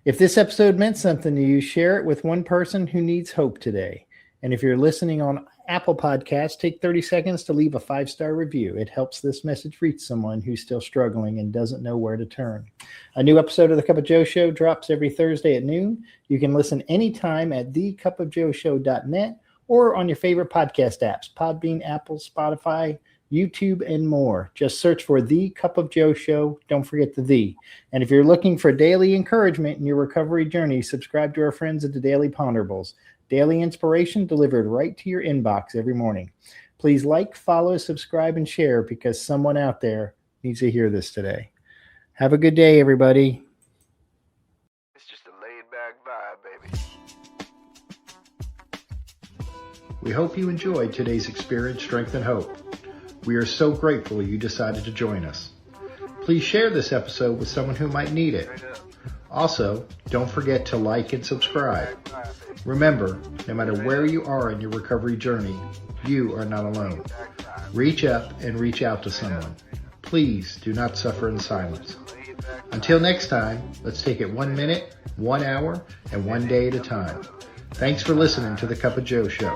if this episode meant something to you, share it with one person who needs hope today. And if you're listening on Apple Podcasts, take 30 seconds to leave a 5-star review. It helps this message reach someone who's still struggling and doesn't know where to turn. A new episode of The Cup of Joe Show drops every Thursday at noon. You can listen anytime at thecupofjoeshow.net or on your favorite podcast apps, Podbean, Apple, Spotify, YouTube, and more. Just search for The Cup of Joe Show. Don't forget the "the." And if you're looking for daily encouragement in your recovery journey, subscribe to our friends at the Daily Ponderables. Daily inspiration delivered right to your inbox every morning. Please like, follow, subscribe, and share because someone out there needs to hear this today. Have a good day, everybody. It's just a laid-back vibe, baby. We hope you enjoyed today's Experience, Strength, and Hope. We are so grateful you decided to join us. Please share this episode with someone who might need it. Also, don't forget to like and subscribe. Remember, no matter where you are in your recovery journey, you are not alone. Reach up and reach out to someone. Please do not suffer in silence. Until next time, let's take it 1 minute, 1 hour, and 1 day at a time. Thanks for listening to The Cup of Joe Show.